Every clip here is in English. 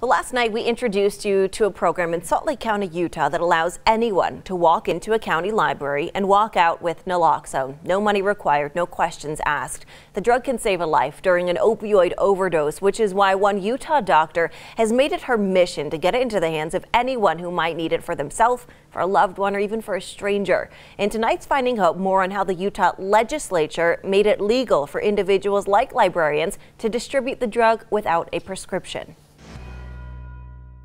Well, last night we introduced you to a program in Salt Lake County, Utah that allows anyone to walk into a county library and walk out with Naloxone. No money required, no questions asked. The drug can save a life during an opioid overdose, which is why one Utah doctor has made it her mission to get it into the hands of anyone who might need it for themselves, for a loved one, or even for a stranger. In tonight's Finding Hope, more on how the Utah legislature made it legal for individuals like librarians to distribute the drug without a prescription.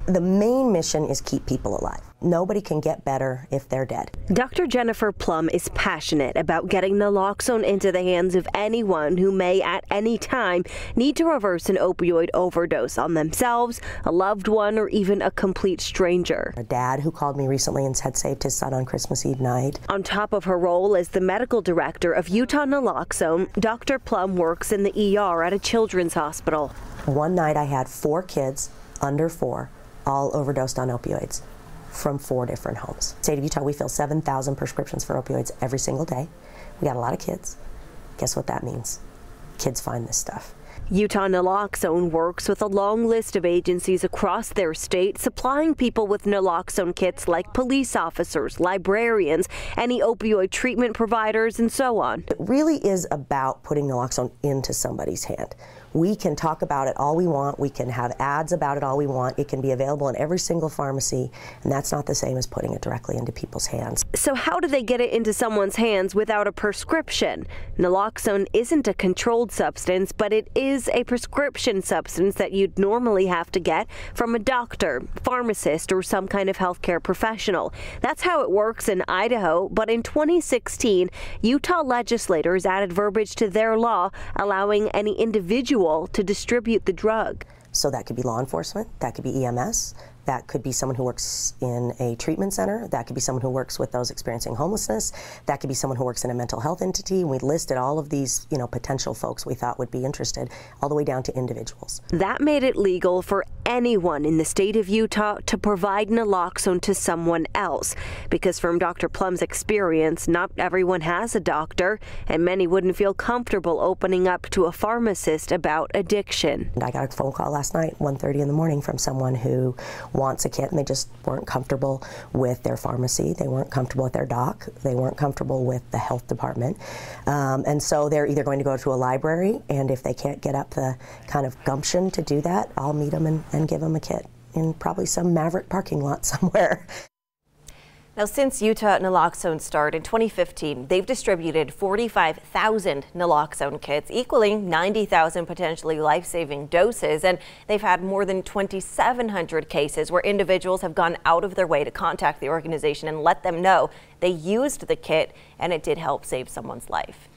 The main mission is keep people alive. Nobody can get better if they're dead. Dr. Jennifer Plum is passionate about getting naloxone into the hands of anyone who may at any time need to reverse an opioid overdose on themselves, a loved one, or even a complete stranger. A dad who called me recently and had saved his son on Christmas Eve night. On top of her role as the medical director of Utah Naloxone, Dr. Plum works in the ER at a children's hospital. One night I had 4 kids under 4 all overdosed on opioids from 4 different homes. State of Utah, we fill 7,000 prescriptions for opioids every single day. We got a lot of kids. Guess what that means? Kids find this stuff. Utah Naloxone works with a long list of agencies across their state, supplying people with naloxone kits like police officers, librarians, any opioid treatment providers, and so on. It really is about putting naloxone into somebody's hand. We can talk about it all we want. We can have ads about it all we want. It can be available in every single pharmacy, and that's not the same as putting it directly into people's hands. So how do they get it into someone's hands without a prescription? Naloxone isn't a controlled substance, but it is a prescription substance that you'd normally have to get from a doctor, pharmacist, or some kind of healthcare professional. That's how it works in Idaho, but in 2016, Utah legislators added verbiage to their law allowing any individual to distribute the drug. So that could be law enforcement, that could be EMS, that could be someone who works in a treatment center, that could be someone who works with those experiencing homelessness, that could be someone who works in a mental health entity. We listed all of these, potential folks we thought would be interested, all the way down to individuals. That made it legal for anyone in the state of Utah to provide naloxone to someone else, because from Dr. Plum's experience, not everyone has a doctor, and many wouldn't feel comfortable opening up to a pharmacist about addiction. And I got a phone call last night, 1:30 in the morning, from someone who wants a kit, and they just weren't comfortable with their pharmacy, they weren't comfortable with their doc, they weren't comfortable with the health department, and so they're either going to go to a library, and if they can't get up the kind of gumption to do that, I'll meet them and give them a kit in probably some maverick parking lot somewhere. Now, since Utah Naloxone started in 2015, they've distributed 45,000 naloxone kits, equaling 90,000 potentially life-saving doses. And they've had more than 2,700 cases where individuals have gone out of their way to contact the organization and let them know they used the kit and it did help save someone's life.